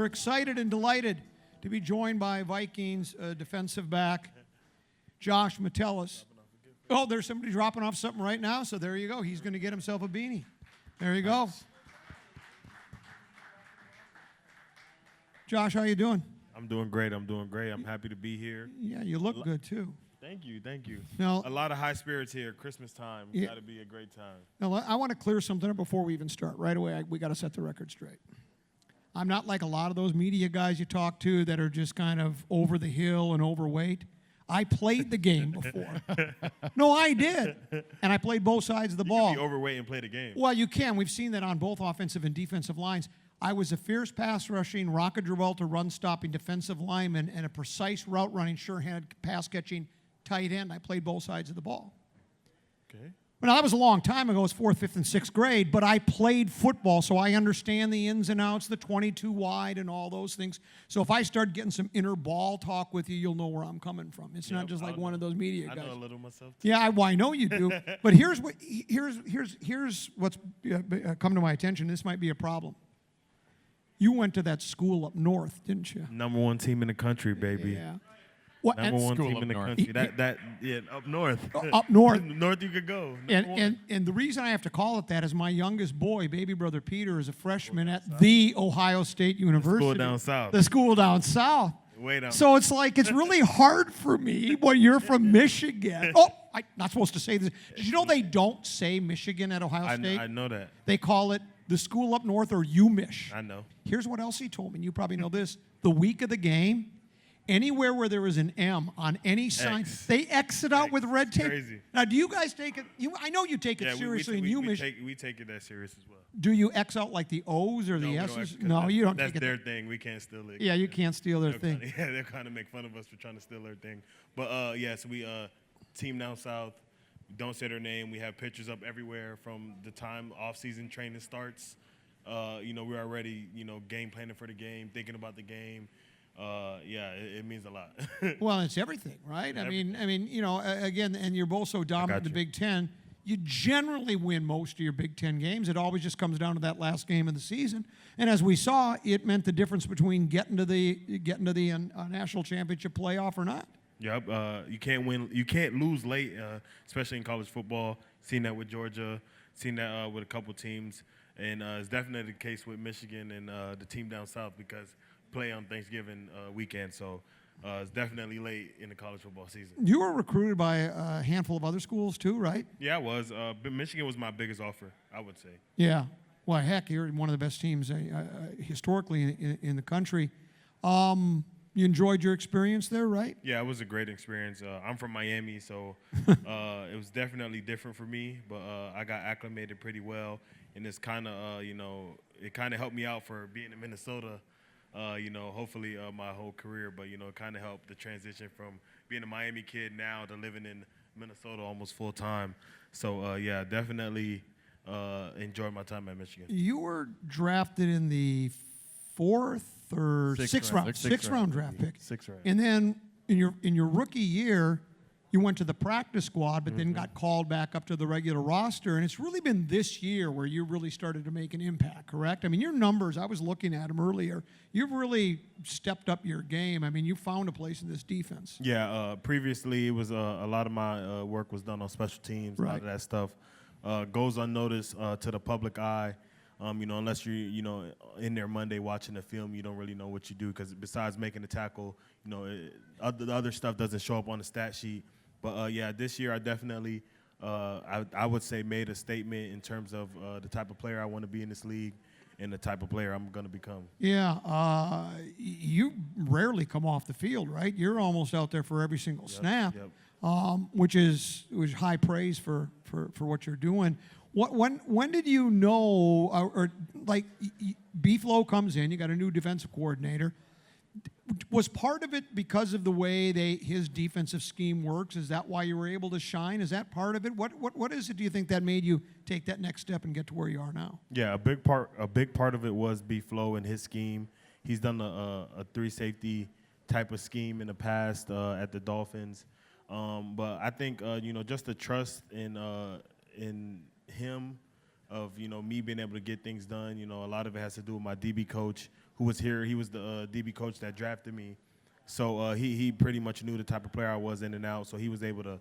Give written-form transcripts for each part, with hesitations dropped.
We're excited and delighted to be joined by Vikings defensive back Josh Metellus. Oh, there's somebody dropping off something right now, so there you go. He's going to get himself a beanie. There you go. Josh, how you doing? I'm doing great. I'm happy to be here. Yeah, you look good, too. Thank you. Now, a lot of high spirits here. Christmas time. Yeah. Got to be a great time. Now, I want to clear something up before we even start. Right away, we got to set the record straight. I'm not like a lot of those media guys you talk to that are just kind of over the hill and overweight. I played the game before. No, I did. And I played both sides of the ball. You can be overweight and play the game. Well, you can. We've seen that on both offensive and defensive lines. I was a fierce pass rushing, rocket Gibraltar run stopping defensive lineman and a precise route running, sure-handed pass catching tight end. I played both sides of the ball. Okay. Well, that was a long time ago. It was 4th, 5th, and 6th grade, but I played football, so I understand the ins and outs, the 22 wide and all those things. So if I start getting some inner ball talk with you, you'll know where I'm coming from. It's not just like one of those media guys. I know a little myself, too. Yeah, I know you do. But here's what's come to my attention. This might be a problem. You went to that school up north, didn't you? Number one team in the country, baby. Yeah. What, Number one school team up in the north. country. Up north. Up north. North you could go. And the reason I have to call it that is my youngest boy, baby brother Peter, is a freshman at the Ohio State University. School down south. The school down south. Way down. So it's like it's really hard for me when you're from Michigan. Oh, I'm not supposed to say this. Did you know they don't say Michigan at Ohio State? I know that. They call it the school up north or UMich. I know. Here's what else he told me, and you probably know this. The week of the game, anywhere where there is an M on any sign, X. they X it out with red tape. Crazy. Now, do you guys take it? I know you take it Yeah, seriously in we UMich. we take it that serious as well. Do you X out like the O's or the we don't S's? actually- No, you don't That's take it. their thing. We can't steal it. Yeah, you can't steal their They'll thing. Kinda, they'll kind of make fun of us for trying to steal their thing. But so we team down south. We don't say their name. We have pictures up everywhere from the time off-season training starts. We're already game planning for the game, thinking about the game. It means a lot. Well, it's everything, right? I mean, again, and you're both so dominant in the Big Ten. You generally win most of your Big Ten games. It always just comes down to that last game of the season. And as we saw, it meant the difference between getting to the national championship playoff or not. Yep. You can't win. You can't lose late, especially in college football. Seen that with Georgia. Seen that with a couple teams. And it's definitely the case with Michigan and the team down south because play on Thanksgiving weekend. So it's definitely late in the college football season. You were recruited by a handful of other schools too, right? Yeah, I was. But Michigan was my biggest offer, I would say. Yeah. Well, heck, you're one of the best teams historically in the country. You enjoyed your experience there, right? Yeah, it was a great experience. I'm from Miami, so it was definitely different for me. But I got acclimated pretty well, and it's kind of, it kind of helped me out for being in Minnesota. Hopefully my whole career, but it kind of helped the transition from being a Miami kid now to living in Minnesota almost full time. So definitely enjoyed my time at Michigan. You were drafted in the sixth round draft pick. Sixth round. And then in your rookie year, you went to the practice squad, but then got called back up to the regular roster. And it's really been this year where you really started to make an impact, correct? I mean, your numbers, I was looking at them earlier. You've really stepped up your game. I mean, you found a place in this defense. Yeah, previously it was a lot of my work was done on special teams. Right. A lot of that stuff goes unnoticed to the public eye. Unless you're, in there Monday watching the film, you don't really know what you do because besides making the tackle, the other stuff doesn't show up on the stat sheet. But, this year I definitely, I would say, made a statement in terms of the type of player I want to be in this league and the type of player I'm going to become. Yeah, you rarely come off the field, right? You're almost out there for every single snap, which is high praise for what you're doing. When did you know, or like B-Flow comes in, you got a new defensive coordinator. Was part of it because of the way his defensive scheme works? Is that why you were able to shine? Is that part of it? What is it, do you think, that made you take that next step and get to where you are now? Yeah, a big part of it was B-Flow and his scheme. He's done a 3-safety type of scheme in the past at the Dolphins. But I think, just the trust in him of, me being able to get things done. A lot of it has to do with my DB coach, who was here. He was the DB coach that drafted me. So he pretty much knew the type of player I was in and out. So he was able to,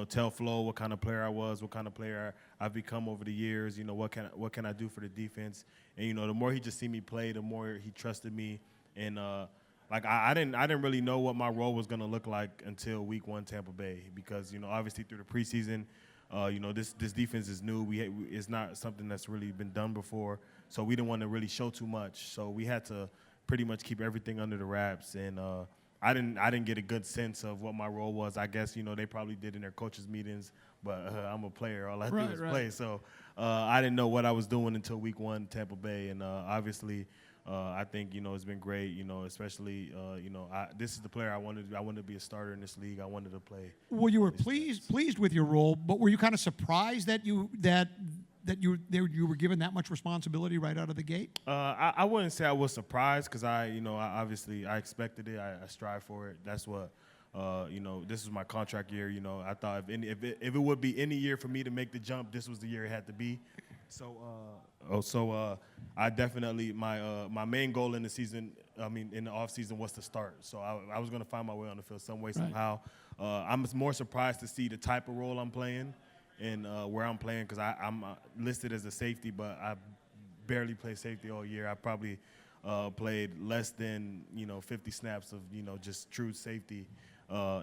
tell Flo what kind of player I was, what kind of player I've become over the years. What can I do for the defense? And the more he just see me play, the more he trusted me. And I didn't really know what my role was gonna look like until week 1 Tampa Bay, because obviously through the preseason, this defense is new. It's not something that's really been done before, so we didn't want to really show too much. So we had to pretty much keep everything under the wraps. And I didn't get a good sense of what my role was. I guess they probably did in their coaches meetings, but I'm a player. All I do is play. So I didn't know what I was doing until week 1 Tampa Bay, and obviously. I think it's been great. Especially this is the player I wanted. I wanted to be a starter in this league. I wanted to play. Well, you were pleased with your role, but were you kind of surprised that you were given that much responsibility right out of the gate? I wouldn't say I was surprised, because I obviously I expected it. I strive for it. That's what. This is my contract year. I thought if it would be any year for me to make the jump, this was the year it had to be. So, I definitely my main goal in the season, in the off season, was to start. So I was going to find my way on the field some way, somehow. I'm more surprised to see the type of role I'm playing and where I'm playing, because I'm listed as a safety, but I barely play safety all year. I probably played less than 50 snaps of just true safety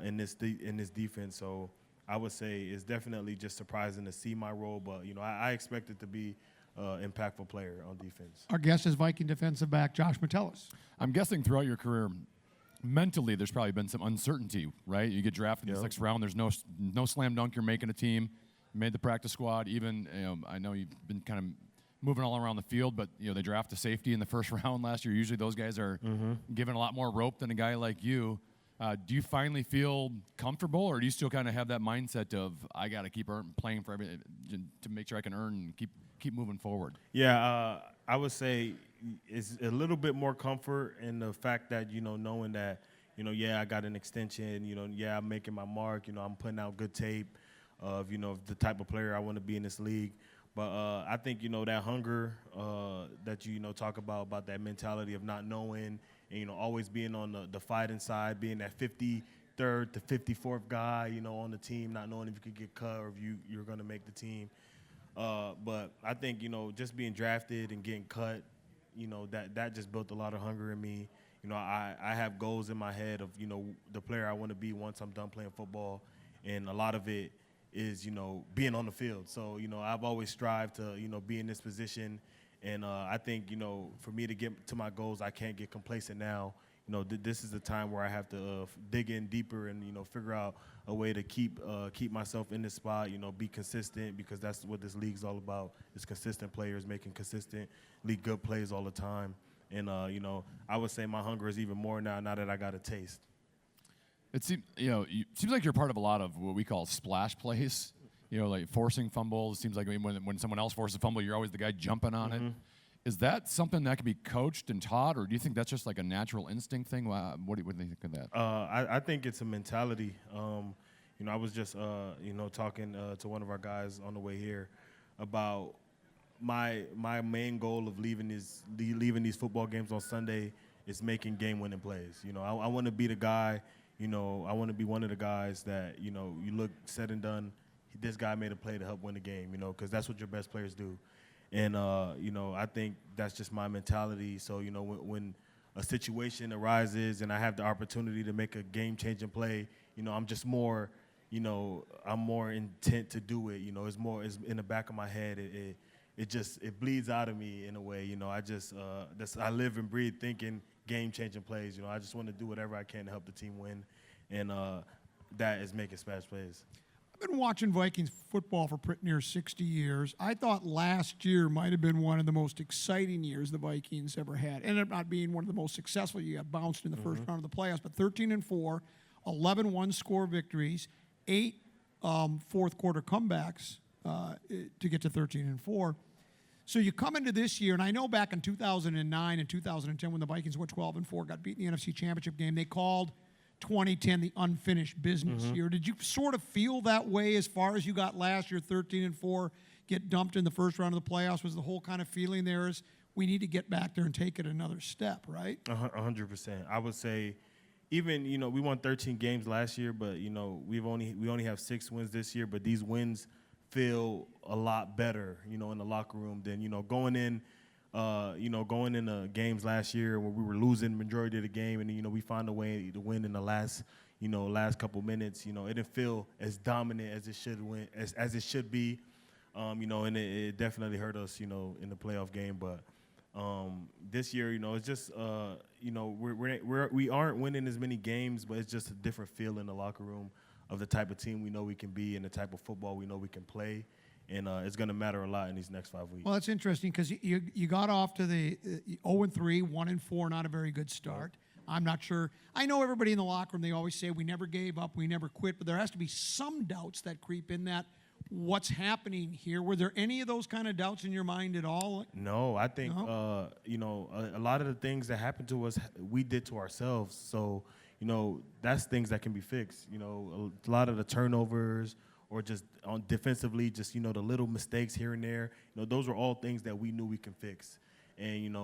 in this defense. So I would say it's definitely just surprising to see my role, but I expected to be impactful player on defense. Our guest is Viking defensive back Josh Metellus. I'm guessing throughout your career, mentally, there's probably been some uncertainty, right? You get drafted in the 6th round. There's no slam dunk. You're making a team. You made the practice squad. Even I know you've been kind of moving all around the field, but they draft a safety in the 1st round last year. Usually those guys are given a lot more rope than a guy like you. Do you finally feel comfortable, or do you still kind of have that mindset of I got to keep playing for everything to make sure I can earn and keep moving forward? Yeah, I would say it's a little bit more comfort in the fact that knowing that I got an extension. I'm making my mark. I'm putting out good tape of the type of player I want to be in this league. But I think that hunger that you talk about that mentality of not knowing. And, always being on the fighting side, being that 53rd to 54th guy, on the team, not knowing if you could get cut or if you're going to make the team. But I think, just being drafted and getting cut, that just built a lot of hunger in me. I have goals in my head of, the player I want to be once I'm done playing football. And a lot of it is, being on the field. So, I've always strived to, be in this position. And I think, for me to get to my goals, I can't get complacent now. This is the time where I have to dig in deeper and, figure out a way to keep myself in this spot, be consistent, because that's what this league's all about, is consistent players making consistently good plays all the time. And, I would say my hunger is even more now that I got a taste. It seems like you're part of a lot of what we call splash plays. Like forcing fumbles. It seems like when someone else forces a fumble, you're always the guy jumping on it. Is that something that can be coached and taught, or do you think that's just like a natural instinct thing? What do you think of that? I think it's a mentality. I was just talking to one of our guys on the way here about my main goal of leaving these football games on Sunday is making game-winning plays. I want to be the guy. I want to be one of the guys that you look said and done. This guy made a play to help win the game, because that's what your best players do. And, I think that's just my mentality. So, when a situation arises and I have the opportunity to make a game-changing play, I'm just more, I'm more intent to do it. It's in the back of my head. It bleeds out of me in a way. I live and breathe thinking game-changing plays. I just want to do whatever I can to help the team win. And that is making splash plays. I've been watching Vikings football for pretty near 60 years. I thought last year might have been one of the most exciting years the Vikings ever had. Ended up not being one of the most successful. You got bounced in the first round of the playoffs, but 13-4, 11 one-score victories, 8 fourth-quarter comebacks to get to 13-4. So you come into this year, and I know back in 2009 and 2010 when the Vikings went 12-4, got beat in the NFC Championship game, they called 2010 the unfinished business year. Did you sort of feel that way as far as you got last year, 13-4, get dumped in the first round of the playoffs? Was the whole kind of feeling there we need to get back there and take it another step, right? 100%. I would say, even we won 13 games last year, but we only have 6 wins this year. But these wins feel a lot better, in the locker room than going in the games last year where we were losing the majority of the game, and we found a way to win in the last couple minutes. It didn't feel as dominant as it should be, and it definitely hurt us, in the playoff game. But this year, it's just we aren't winning as many games, but it's just a different feel in the locker room of the type of team we know we can be and the type of football we know we can play. And it's going to matter a lot in these next 5 weeks. Well, it's interesting because you got off to the 0-3, 1-4, not a very good start. I'm not sure. I know everybody in the locker room, they always say we never gave up, we never quit, but there has to be some doubts that creep in that. What's happening here? Were there any of those kind of doubts in your mind at all? No, I think, a lot of the things that happened to us, we did to ourselves. So, that's things that can be fixed. A lot of the turnovers, or just on defensively, just, the little mistakes here and there, those are all things that we knew we can fix. And,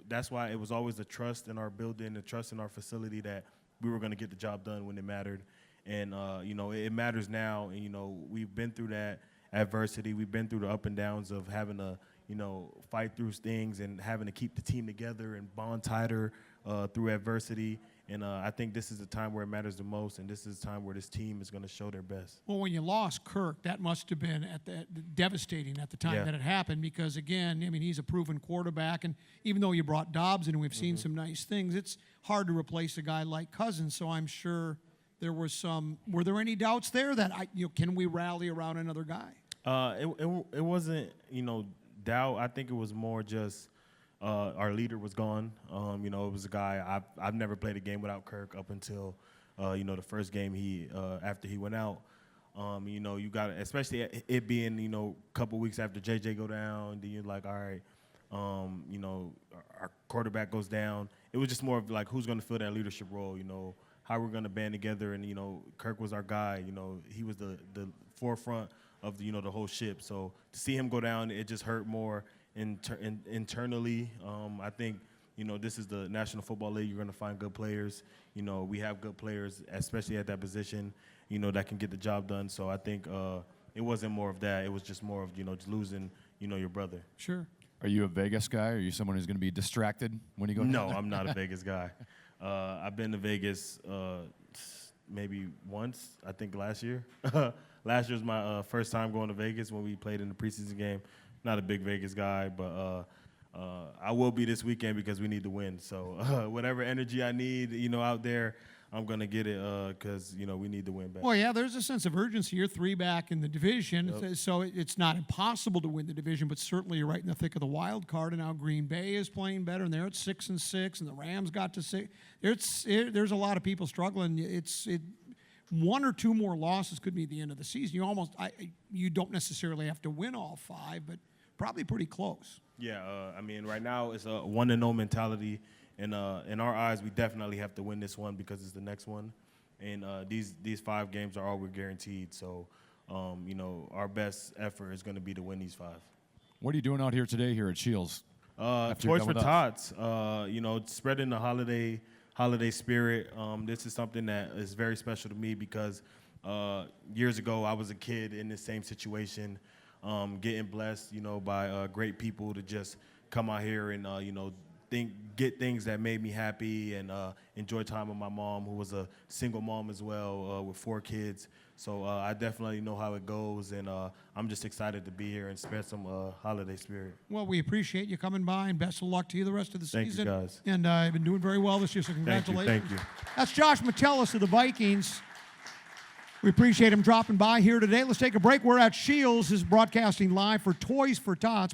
that's why it was always the trust in our building, the trust in our facility that we were going to get the job done when it mattered. And, it matters now. And, we've been through that adversity. We've been through the up and downs of having to, fight through things and having to keep the team together and bond tighter through adversity. And I think this is the time where it matters the most, and this is the time where this team is going to show their best. Well, when you lost Kirk, that must have been devastating at the time that it happened because, again, he's a proven quarterback, and even though you brought Dobbs in and we've seen some nice things, it's hard to replace a guy like Cousins, so I'm sure there was some – were there any doubts there that, can we rally around another guy? It wasn't, doubt. I think it was more just our leader was gone. It was a guy I've never played a game without Kirk up until the first game after he went out. You got, especially it being a couple weeks after JJ go down, then you're like, all right, our quarterback goes down. It was just more of like who's going to fill that leadership role. How we're going to band together, and Kirk was our guy. He was the forefront of the whole ship. So to see him go down, it just hurt more internally. I think this is the National Football League. You're going to find good players. We have good players, especially at that position. That can get the job done. So I think it wasn't more of that. It was just more of just losing your brother. Sure. Are you a Vegas guy? Are you someone who's going to be distracted when you go? No, I'm not a Vegas guy. I've been to Vegas maybe once, I think last year. Last year was my first time going to Vegas when we played in the preseason game. Not a big Vegas guy, but I will be this weekend because we need to win. So whatever energy I need, out there, I'm going to get it because, we need to win back. Well, yeah, there's a sense of urgency. You're 3 back in the division, Yep. so it's not impossible to win the division, but certainly you're right in the thick of the wild card, and now Green Bay is playing better, and they're at 6-6, and the Rams got to 6. There's a lot of people struggling. 1 or 2 more losses could be the end of the season. You don't necessarily have to win all 5, but probably pretty close. Yeah, right now it's a 1-0 mentality. And in our eyes, we definitely have to win this one because it's the next one. And these 5 games are all we're guaranteed. So, our best effort is going to be to win these 5. What are you doing out here today here at Scheels? Toys for Tots. Spreading the holiday spirit. This is something that is very special to me because years ago I was a kid in the same situation, getting blessed, by great people to just come out here and get things that made me happy and enjoy time with my mom, who was a single mom as well with 4 kids. So I definitely know how it goes, and I'm just excited to be here and spread some holiday spirit. Well, we appreciate you coming by, and best of luck to you the rest of the season. Thank you, guys. And I've been doing very well this year, so congratulations. Thank you. That's Josh Metellus of the Vikings. We appreciate him dropping by here today. Let's take a break. We're at Scheels, is broadcasting live for Toys for Tots.